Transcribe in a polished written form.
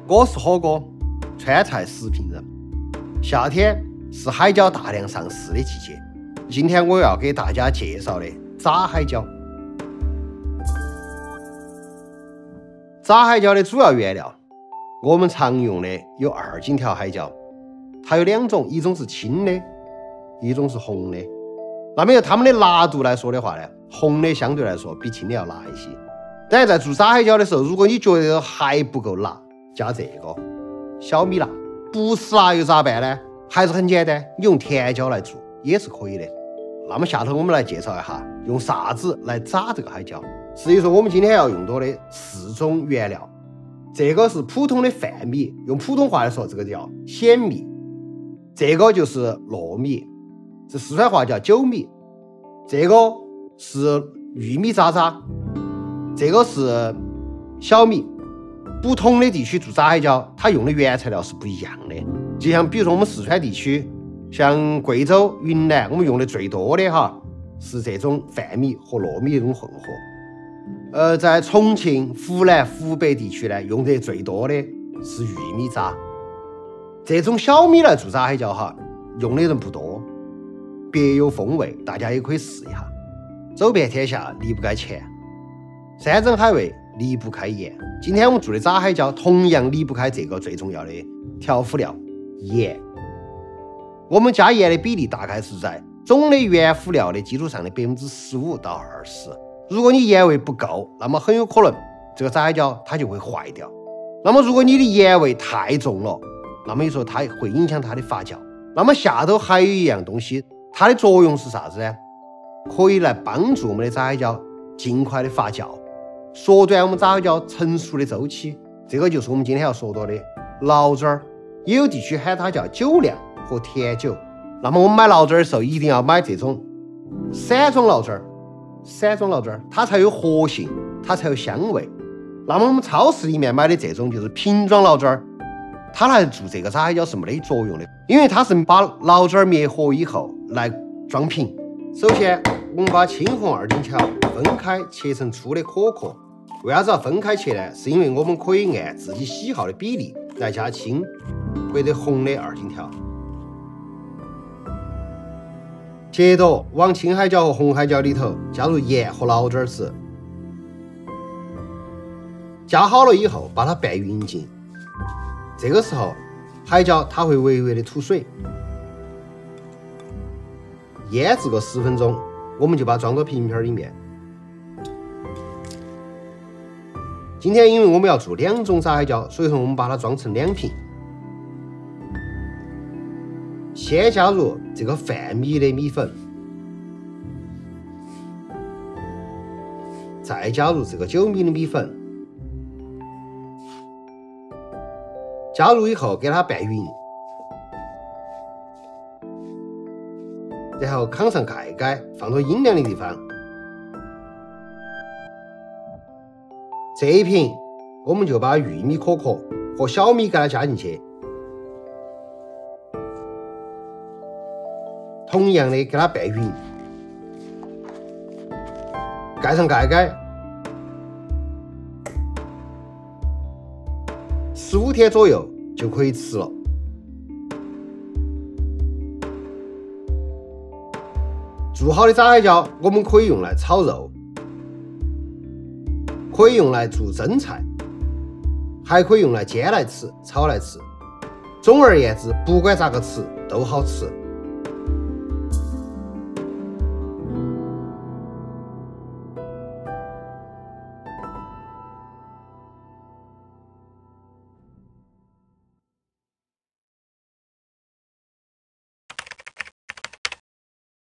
我是火锅，川菜食评人。夏天是海椒大量上市的季节，今天我要给大家介绍的炸海椒。炸海椒的主要原料，我们常用的有2荆条海椒，它有2种，一种是青的，一种是红的。那么由它们的辣度来说的话呢，红的相对来说比青的要辣一些。但是在做炸海椒的时候，如果你觉得还不够辣，加这个小米辣。不是辣又咋办呢？还是很简单，你用甜椒来做也是可以的。那么下头我们来介绍一下用啥子来炸这个海椒。至于说我们今天要用到的4种原料，这个是普通的饭米，用普通话来说这个叫鲜米，这个就是糯米，这四川话叫酒米，这个是玉米渣渣，这个是小米。不同的地区做炸海椒，它用的原材料是不一样的。就像比如说我们四川地区，像贵州、云南，我们用的最多的是这种饭米和糯米这种混合。在重庆、湖南、湖北地区呢，用的最多的是玉米渣。这种小米来做炸海椒用的人不多，别有风味，大家也可以试一下。走遍天下离不开钱，山珍海味离不开盐。今天我们做的炸海椒同样离不开这个最重要的调辅料盐。我们加盐的比例大概是在总的原辅料的基础上的15%到20%。如果你盐味不够，那么很有可能这个炸海椒它就会坏掉。那么如果你的盐味太重了，那么你说它会影响它的发酵。那么下头还有一样东西，它的作用是啥子呢？可以来帮助我们的炸海椒尽快的发酵，缩短我们炸海椒成熟的周期。这个就是我们今天要说到的醪糟儿，也有地区喊它叫酒酿和甜酒。那么我们买醪糟儿的时候，一定要买这种散装醪糟儿，它才有活性，它才有香味。那么我们超市里面买的这种就是瓶装醪糟儿，它来做这个炸海椒是没得作用的，因为它是把醪糟儿灭活以后来装瓶。首先我们把青红2荆条分开切成粗的可可。为啥子要分开切呢？是因为我们可以按自己喜好的比例来加青或者红的2荆条。接着往青海椒和红海椒里头加入盐和醪糟籽，加好了以后把它拌匀净。这个时候海椒它会微微的吐水，腌制个10分钟，我们就把它装到瓶瓶里面。今天因为我们要做2种炸海椒，所以说我们把它装成2瓶。先加入这个饭米的米粉，再加入这个酒米的米粉，加入以后给它拌匀，然后扛上盖盖，放到阴凉的地方。这一瓶我们就把玉米可可和小米给它加进去，同样的给它拌匀，盖上盖盖，15天左右就可以吃了。做好的炸海椒我们可以用来炒肉，可以用来做蒸菜，还可以用来煎来吃、炒来吃。总而言之，不管咋个吃都好吃。